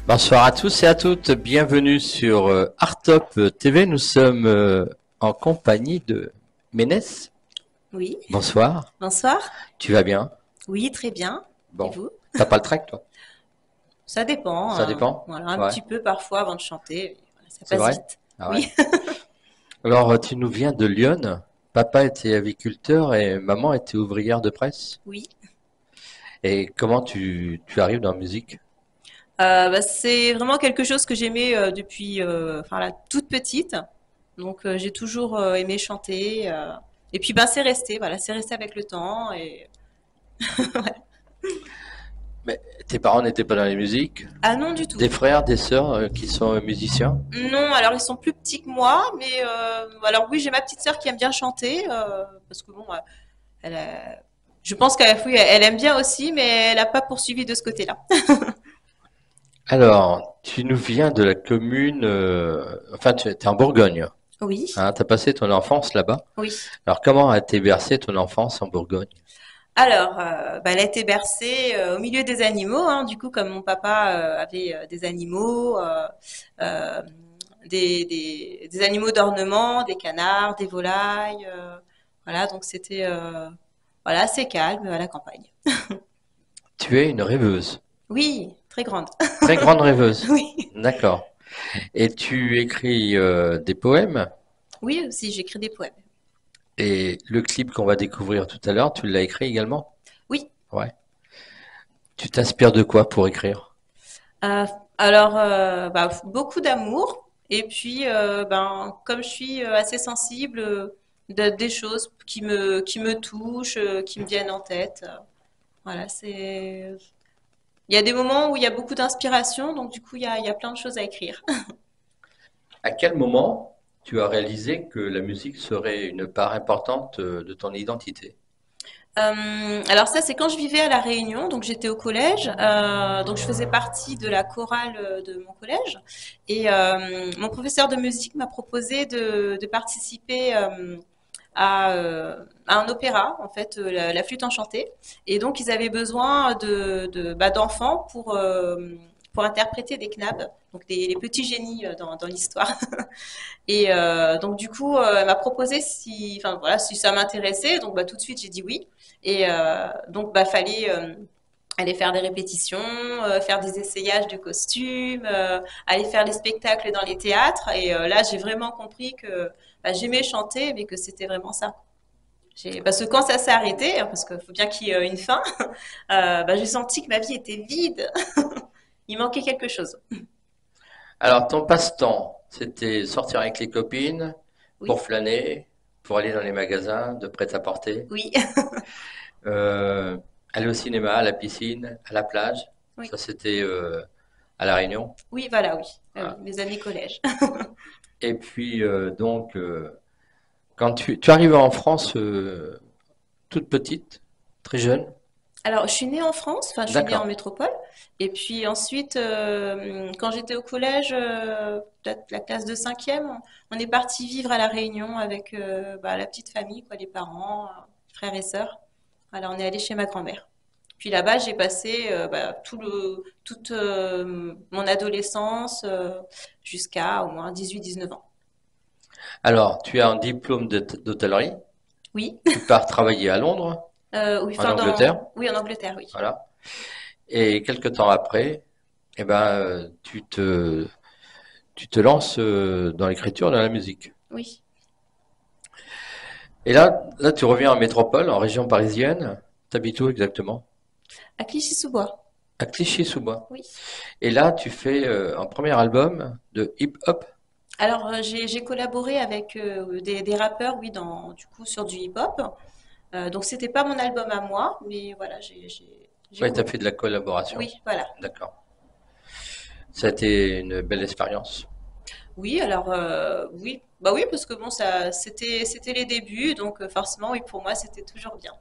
Bonsoir à tous et à toutes, bienvenue sur Artop TV. Nous sommes en compagnie de Ménès. Oui, Bonsoir, bonsoir. tu vas bien? Oui, très bien. Et Bon, vous? t'as pas le trac toi? Ça dépend, Ça dépend? voilà, un Ouais, petit peu parfois avant de chanter. Voilà, ça c'est passe vrai? vite. Ah ouais. Oui, Alors tu nous viens de Lyon. Papa était aviculteur et maman était ouvrière de presse. oui. Et comment tu arrives dans la musique? C'est vraiment quelque chose que j'aimais depuis enfin, la toute petite. Donc j'ai toujours aimé chanter. Et puis c'est resté, voilà, c'est resté avec le temps. Et... Mais tes parents n'étaient pas dans la musique? Ah non, du tout. Des frères, des sœurs qui sont musiciens? Non, alors ils sont plus petits que moi, mais alors oui, j'ai ma petite sœur qui aime bien chanter, parce que bon, elle a- je pense qu'elle oui, elle aime bien aussi, mais elle n'a pas poursuivi de ce côté-là. Alors, tu nous viens de la commune, enfin tu es en Bourgogne. Oui, Hein, t'as passé ton enfance là-bas. oui. Alors, comment a été bercée ton enfance en Bourgogne? Alors, elle a été bercée au milieu des animaux, hein, du coup, comme mon papa avait des animaux, euh, des animaux d'ornement, des canards, des volailles, voilà, donc c'était voilà, assez calme à la campagne. Tu es une rêveuse, Oui, très grande. très grande rêveuse. Oui, D'accord. Et tu écris des poèmes. oui aussi, j'écris des poèmes. Et le clip qu'on va découvrir tout à l'heure, tu l'as écrit également? Oui. Ouais. Tu t'inspires de quoi pour écrire? Euh, alors, beaucoup d'amour. Et puis, comme je suis assez sensible, des choses qui me touchent, qui me viennent en tête. Voilà, c'est. Il y a des moments où il y a beaucoup d'inspiration, donc du coup, il y a plein de choses à écrire. À quel moment tu as réalisé que la musique serait une part importante de ton identité? Alors ça, c'est quand je vivais à La Réunion, donc j'étais au collège, donc je faisais partie de la chorale de mon collège, et mon professeur de musique m'a proposé de participer à un opéra, en fait, la flûte enchantée, et donc ils avaient besoin d'enfants pour interpréter des knabs, donc les petits génies dans l'histoire. Et donc du coup, elle m'a proposé si, enfin voilà, si ça m'intéressait. Donc tout de suite, j'ai dit oui. Et donc fallait aller faire des répétitions, faire des essayages de costumes, aller faire les spectacles dans les théâtres. Et là, j'ai vraiment compris que j'aimais chanter, mais que c'était vraiment ça. Parce que quand ça s'est arrêté, hein, parce qu'il faut bien qu'il y ait une fin, j'ai senti que ma vie était vide. Il manquait quelque chose. Alors, ton passe-temps, c'était sortir avec les copines pour Oui, flâner, pour aller dans les magasins de prêt-à-porter, oui, euh, aller au cinéma, à la piscine, à la plage. oui, Ça, c'était à La Réunion. oui, voilà, oui. Ah oui, Voilà. mes années collège. Et puis, quand tu arrives en France toute petite, très jeune, Alors, je suis née en France, enfin, je suis née en d'accord. métropole. Et puis ensuite, quand j'étais au collège, peut-être la classe de cinquième, on est parti vivre à La Réunion avec la petite famille, quoi, les parents, frères et sœurs. Voilà, on est allé chez ma grand-mère. Puis là-bas, j'ai passé toute mon adolescence jusqu'à au moins 18-19 ans. Alors, tu as un diplôme d'hôtellerie, Oui, tu pars travailler à Londres, oui, en enfin Angleterre, oui, en Angleterre, oui. voilà. Et quelque temps après, eh ben, tu te lances dans l'écriture, dans la musique. Oui, Et là, tu reviens en métropole, en région parisienne. T'habites où exactement? à Clichy-sous-Bois. À Clichy-sous-Bois. Oui. Et là, tu fais un premier album de hip-hop. Alors, j'ai collaboré avec des rappeurs, oui, du coup, sur du hip-hop. Donc, c'était pas mon album à moi, mais voilà, j'ai Ouais, tu as fait de la collaboration. oui, voilà. D'accord. Ça a été une belle expérience. Oui, alors, oui, bah oui, parce que bon, c'était les débuts, donc forcément, oui, pour moi, c'était toujours bien.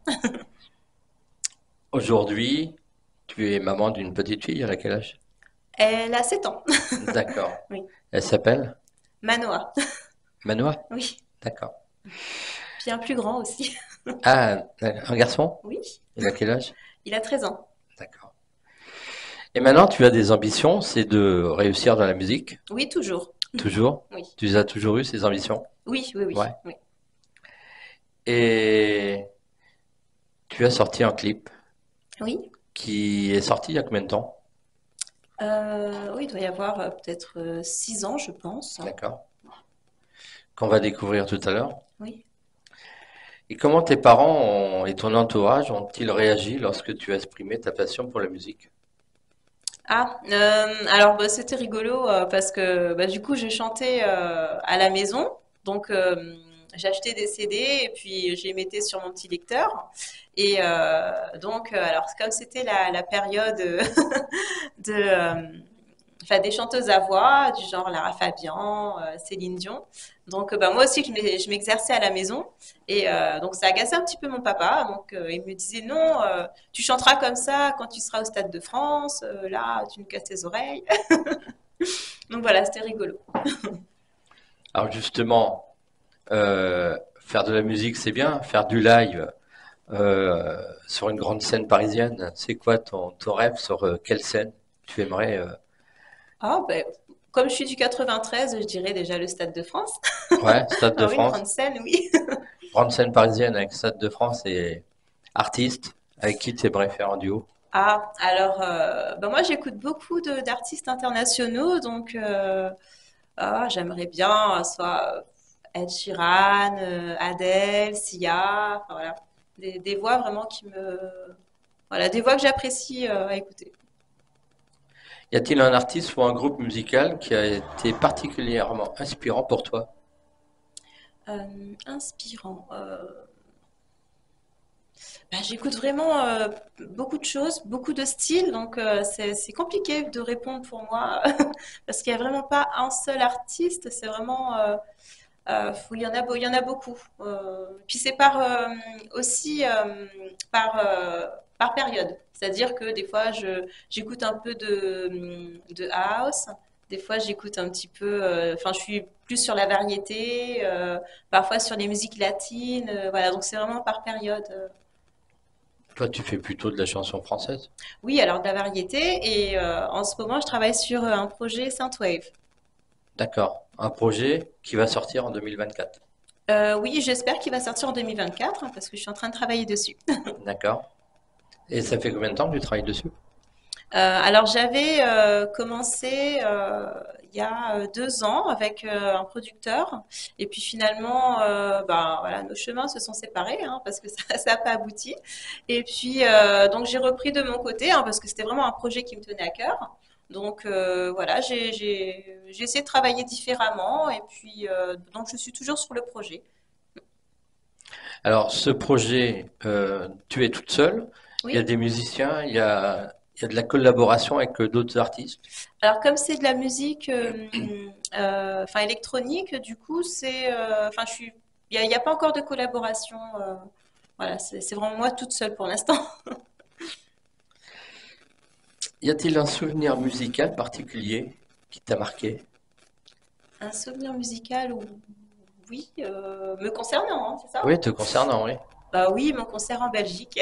Aujourd'hui, tu es maman d'une petite fille, à quel âge? Elle a 7 ans. D'accord. Oui. Elle s'appelle Manoa. Manoa? Oui. D'accord. Puis un plus grand aussi. Ah, un garçon? Oui. Il a quel âge? Il a 13 ans. D'accord. Et maintenant, tu as des ambitions, c'est de réussir dans la musique, Oui, toujours. toujours. Oui, Tu as toujours eu ces ambitions. oui, oui, oui, Ouais. oui. Et tu as sorti un clip Oui, qui est sorti il y a combien de temps? oui, il doit y avoir peut-être 6 ans, je pense. D'accord. Qu'on va découvrir tout à l'heure. Oui. Et comment tes parents et ton entourage ont-ils réagi lorsque tu as exprimé ta passion pour la musique? Ah, alors bah, c'était rigolo parce que bah, du coup j'ai chanté à la maison, donc j'achetais des CD et puis je les mettais sur mon petit lecteur. Et donc alors comme c'était la période de, enfin des chanteuses à voix du genre Lara Fabian, Céline Dion, donc bah, moi aussi je m'exerçais à la maison et donc ça agaçait un petit peu mon papa, donc il me disait non. Tu chanteras comme ça quand tu seras au Stade de France. Là, tu nous casses tes oreilles. Donc voilà, c'était rigolo. Alors justement, faire de la musique, c'est bien. Faire du live sur une grande scène parisienne, c'est quoi ton rêve sur quelle scène tu aimerais Ah, ben, comme je suis du 93, je dirais déjà le Stade de France. Ouais, Stade de Ah oui, une France. grande scène, oui. Grande scène parisienne avec Stade de France et artiste avec qui tu aimerais faire un duo. Ah, alors, ben moi j'écoute beaucoup d'artistes internationaux, donc j'aimerais bien soit Ed Sheeran, Adele, Sia, enfin, voilà, des voix vraiment voilà, des voix que j'apprécie à écouter. Y a-t-il un artiste ou un groupe musical qui a été particulièrement inspirant pour toi? Inspirant. Bah, j'écoute vraiment beaucoup de choses, beaucoup de styles, donc c'est compliqué de répondre pour moi parce qu'il n'y a vraiment pas un seul artiste, c'est vraiment il y en a beaucoup. Puis c'est aussi par période, c'est-à-dire que des fois j'écoute un peu de house, des fois j'écoute un petit peu, enfin je suis plus sur la variété, parfois sur les musiques latines, voilà, donc c'est vraiment par période. Toi, tu fais plutôt de la chanson française. Oui, alors de la variété. Et en ce moment, je travaille sur un projet Synthwave. D'accord. Un projet qui va sortir en 2024. Oui, j'espère qu'il va sortir en 2024 hein, parce que je suis en train de travailler dessus. D'accord. Et ça fait combien de temps que tu travailles dessus? Alors j'avais commencé il y a 2 ans avec un producteur et puis finalement ben, voilà, nos chemins se sont séparés hein, parce que ça n'a pas abouti et puis donc j'ai repris de mon côté hein, parce que c'était vraiment un projet qui me tenait à cœur. Donc voilà, j'ai essayé de travailler différemment et puis donc je suis toujours sur le projet. Alors, ce projet, tu es toute seule. Il y a Oui. des musiciens, il y a de la collaboration avec d'autres artistes. Alors comme c'est de la musique enfin électronique, du coup enfin il y a pas encore de collaboration. Voilà, c'est vraiment moi toute seule pour l'instant. Y a-t-il un souvenir musical particulier qui t'a marqué? Un souvenir musical ou oui, me concernant, hein, c'est ça? Oui, te concernant, oui. Bah oui, mon concert en Belgique.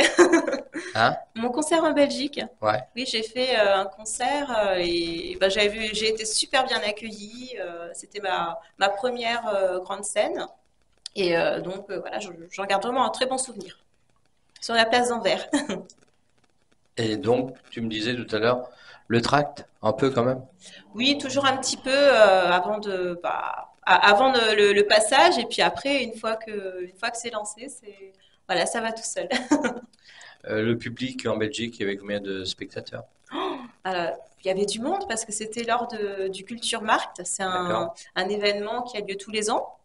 Hein? Mon concert en Belgique. Ouais. Oui, j'ai fait un concert et bah, j'ai été super bien accueillie. C'était ma première grande scène. Et donc, voilà, j'en garde vraiment un très bon souvenir. Sur la place d'Anvers. Et donc, tu me disais tout à l'heure, le tract, un peu quand même. Oui, toujours un petit peu avant le passage. Et puis après, une fois que c'est lancé, voilà, ça va tout seul. Le public en Belgique, il y avait combien de spectateurs? Alors, il y avait du monde parce que c'était lors du Culture Markt. C'est D'accord. un événement qui a lieu tous les ans.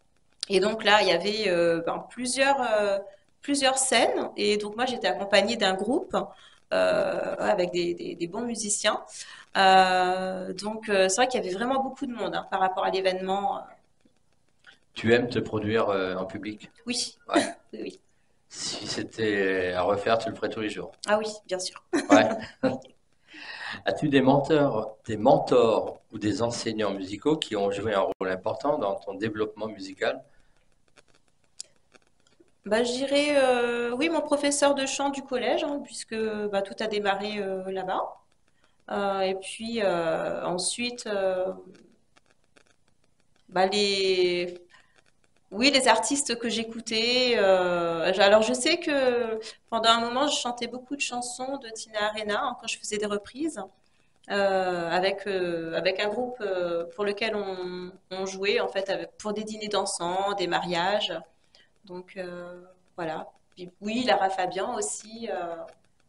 Et donc là, il y avait ben, plusieurs scènes. Et donc moi, j'étais accompagnée d'un groupe avec des bons musiciens. Donc c'est vrai qu'il y avait vraiment beaucoup de monde hein, par rapport à l'événement. Tu aimes te produire en public? Oui, Ouais. oui, oui. Si c'était à refaire, tu le ferais tous les jours. Ah oui, bien sûr. Ouais. As-tu des mentors ou des enseignants musicaux qui ont joué un rôle important dans ton développement musical? Bah, je dirais oui, mon professeur de chant du collège, hein, puisque bah, tout a démarré là-bas. Et puis ensuite, bah, oui, les artistes que j'écoutais. Alors, je sais que pendant un moment, je chantais beaucoup de chansons de Tina Arena hein, quand je faisais des reprises avec un groupe pour lequel on jouait en fait pour des dîners dansants, des mariages. Donc voilà. Puis, oui, Lara Fabian aussi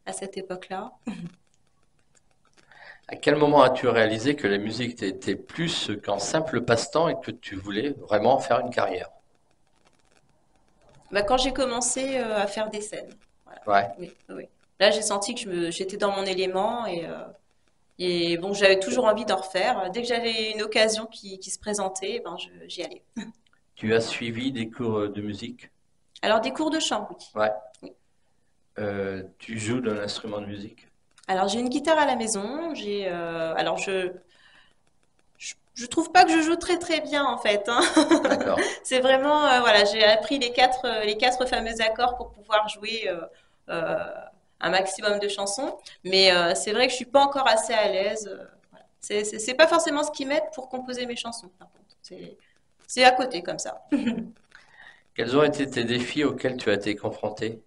à cette époque-là. À quel moment as-tu réalisé que la musique était plus qu'un simple passe-temps et que tu voulais vraiment faire une carrière? Bah, quand j'ai commencé à faire des scènes. Voilà. Ouais. Oui, oui, oui. Là, j'ai senti que j'étais dans mon élément et bon, j'avais toujours envie d'en refaire. Dès que j'avais une occasion qui se présentait, ben, j'y allais. Tu as suivi des cours de musique? Alors, des cours de chant, oui. Ouais. Oui. Tu joues d'un instrument de musique? Alors, j'ai une guitare à la maison. Alors, je trouve pas que je joue très très bien en fait, hein. D'accord. C'est vraiment, voilà, j'ai appris les quatre fameux accords pour pouvoir jouer euh, un maximum de chansons. Mais c'est vrai que je suis pas encore assez à l'aise. Voilà. C'est pas forcément ce qui m'aide pour composer mes chansons, par contre. C'est à côté comme ça. Quels ont été tes défis auxquels tu as été confronté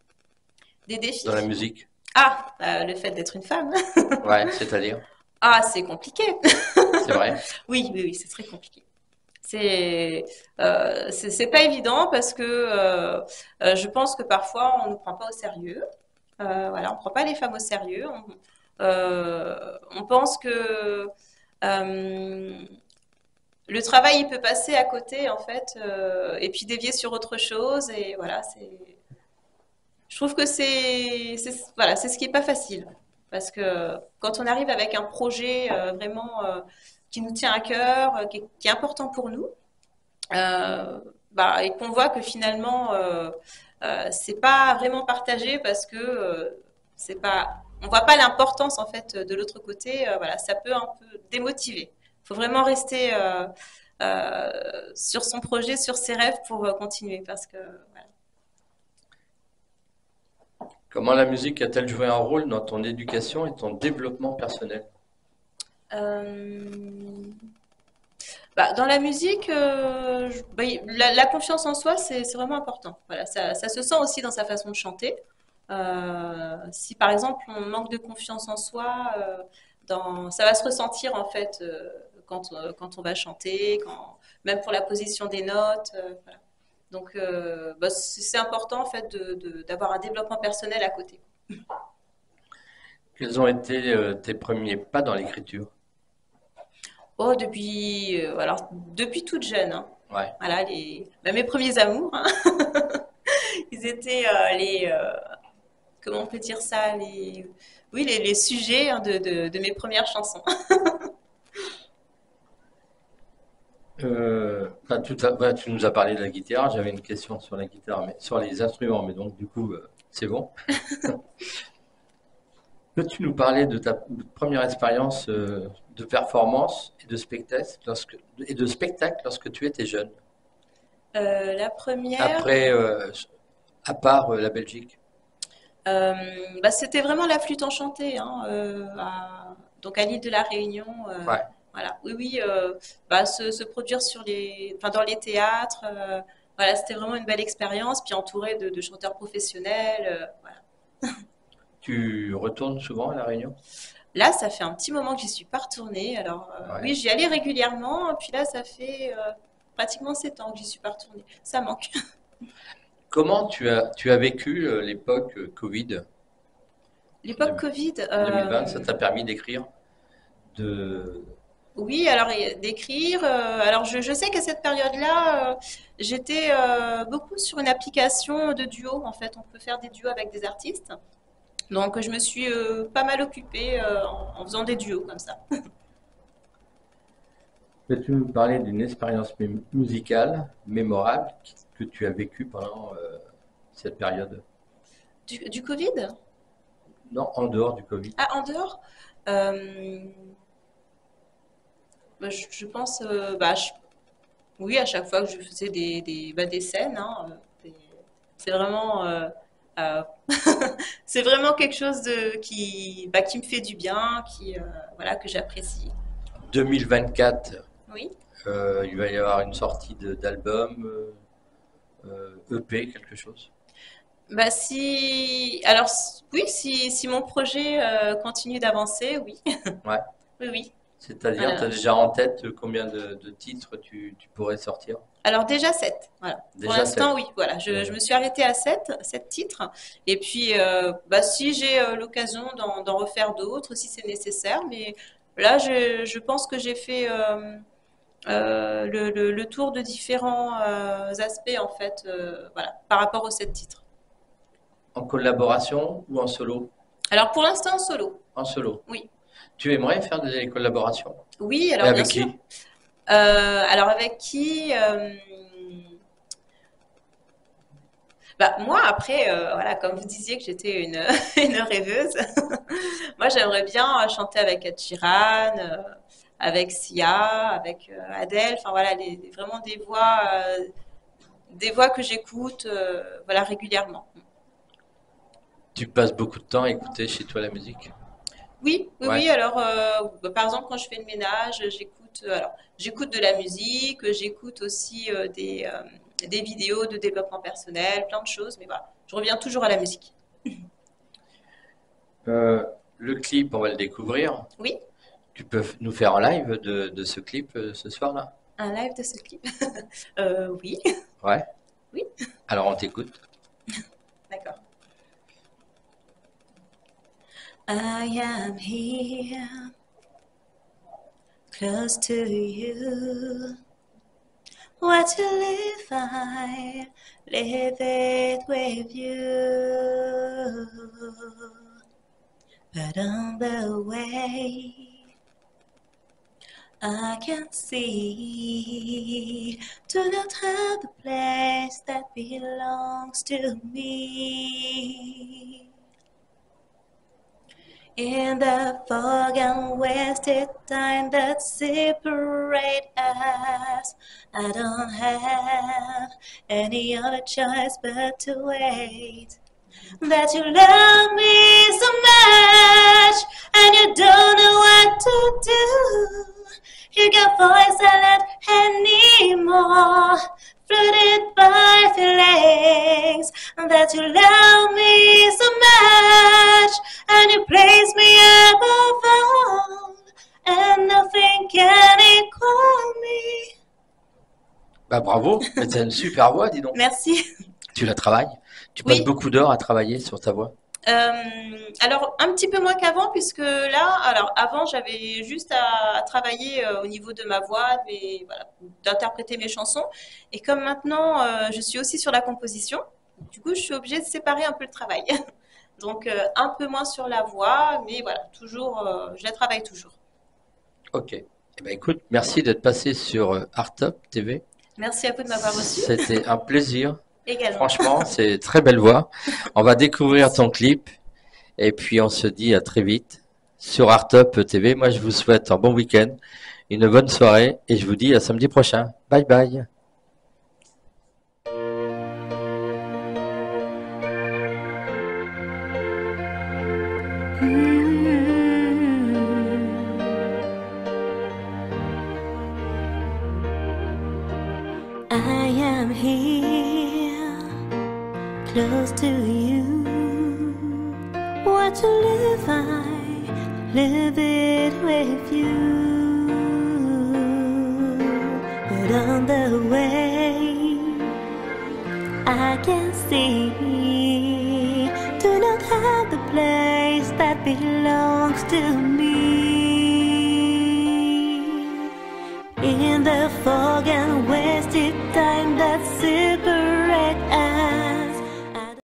Des dans la défis? musique? Ah, le fait d'être une femme. Ouais, c'est-à-dire? Ah, c'est compliqué. C'est vrai? Oui, oui, oui, c'est très compliqué. C'est pas évident parce que je pense que parfois on ne prend pas au sérieux. Voilà, on prend pas les femmes au sérieux. On pense que euh, le travail il peut passer à côté en fait et puis dévier sur autre chose et voilà je trouve que voilà c'est ce qui est pas facile parce que quand on arrive avec un projet vraiment qui nous tient à cœur, qui est important pour nous bah, et qu'on voit que finalement c'est pas vraiment partagé parce que c'est pas on voit pas l'importance en fait de l'autre côté voilà ça peut un peu démotiver. Il faut vraiment rester sur son projet, sur ses rêves pour continuer parce que voilà. Comment la musique a-t-elle joué un rôle dans ton éducation et ton développement personnel? Euh, Bah, dans la musique, la confiance en soi, c'est vraiment important. Voilà, ça se sent aussi dans sa façon de chanter. Si par exemple on manque de confiance en soi, ça va se ressentir en fait quand on va chanter, même pour la position des notes. Voilà. Donc bah, c'est important en fait d'avoir un développement personnel à côté. Quels ont été tes premiers pas dans l'écriture? Oh, alors depuis toute jeune, hein. Ouais. Voilà, bah, mes premiers amours, hein. Ils étaient comment on peut dire ça, oui, les sujets hein, de mes premières chansons. Bah, tu nous as parlé de la guitare. J'avais une question sur la guitare, mais sur les instruments. Mais donc, du coup, c'est bon. Peux-tu nous parler de ta première expérience de performance et de spectacle lorsque tu étais jeune, La première, après, à part la Belgique? euh, bah, c'était vraiment la flûte enchantée, hein, donc à l'île de la Réunion. Ouais. Voilà, oui, oui, bah, se produire enfin, dans les théâtres, voilà, c'était vraiment une belle expérience, puis entouré de chanteurs professionnels, voilà. Tu retournes souvent à La Réunion? Là, ça fait un petit moment que j'y suis pas retournée. Alors, oui, Ouais. j'y allais régulièrement. Puis là, ça fait pratiquement 7 ans que j'y suis pas retournée. Ça manque. Comment tu as vécu l'époque Covid L'époque Covid, 2020? Ça t'a permis d'écrire de... oui, alors d'écrire. Alors, je sais qu'à cette période-là, j'étais beaucoup sur une application de duo. En fait, on peut faire des duos avec des artistes. Donc, je me suis pas mal occupée en faisant des duos comme ça. Peux-tu nous parler d'une expérience musicale mémorable que tu as vécue pendant cette période? Du Covid? Non, en dehors du Covid. Ah, en dehors? Euh, Bah, je pense, oui, à chaque fois que je faisais des scènes, hein, c'est vraiment. Euh, c'est vraiment quelque chose qui me fait du bien, voilà, que j'apprécie. 2024, Oui. il va y avoir une sortie d'album, EP, quelque chose. Bah alors oui, si mon projet continue d'avancer, oui, Ouais. oui, oui. C'est-à-dire, tu as Voilà. déjà en tête combien de titres tu pourrais sortir? Alors déjà 7, voilà. Pour Déjà l'instant, 7. oui, voilà. Je me suis arrêtée à 7 titres. Et puis, bah, si j'ai l'occasion d'en refaire d'autres, si c'est nécessaire. Mais là, je pense que j'ai fait le tour de différents aspects, en fait, voilà, par rapport aux 7 titres. En collaboration ou en solo? Alors pour l'instant, en solo, En solo. oui. Tu aimerais faire des collaborations? Oui, Et alors bien avec sûr. qui? Alors avec qui bah, moi, après, voilà, comme vous disiez que j'étais une rêveuse, moi, j'aimerais bien chanter avec Ed Sheeran, avec Sia, avec Adele, enfin voilà, vraiment des voix que j'écoute voilà, régulièrement. Tu passes beaucoup de temps à écouter chez toi la musique? Oui, oui, Ouais. oui. Alors, bah, par exemple, quand je fais le ménage, j'écoute de la musique, j'écoute aussi des vidéos de développement personnel, plein de choses, mais voilà, je reviens toujours à la musique. Le clip, on va le découvrir. Oui, Tu peux nous faire un live de ce clip ce soir-là? un live de ce clip. Oui, Ouais. oui, Alors on t'écoute. d'accord. I am here, close to you. What you live, I live it with you. But on the way, I can see do not have the place that belongs to me. In the fog and wasted time that separate us, I don't have any other choice but to wait. That you love me so much and you don't know what to do. You got voice silent anymore, flooded by feelings. That you love me so much and you place me above all, and nothing can equal me. Bah bravo, mais t'as une super voix, dis donc. Merci. Tu la travailles? Tu passes Oui. beaucoup d'heures à travailler sur ta voix? Alors un petit peu moins qu'avant, puisque là, alors avant j'avais juste à travailler au niveau de ma voix, voilà, d'interpréter mes chansons. Et comme maintenant je suis aussi sur la composition, du coup je suis obligée de séparer un peu le travail. Donc un peu moins sur la voix, mais voilà, toujours, je la travaille toujours. Ok. Eh ben, écoute, merci d'être passé sur Art Top TV. Merci à vous de m'avoir reçu C'était un plaisir. également. Franchement, c'est très belle voix. On va découvrir ton clip et puis on se dit à très vite sur Art Top TV. Moi, je vous souhaite un bon week-end, une bonne soirée et je vous dis à samedi prochain. Bye bye. I am here, close to you. What to live, I live it with you. But on the way, I can see do not have the place that belongs to me.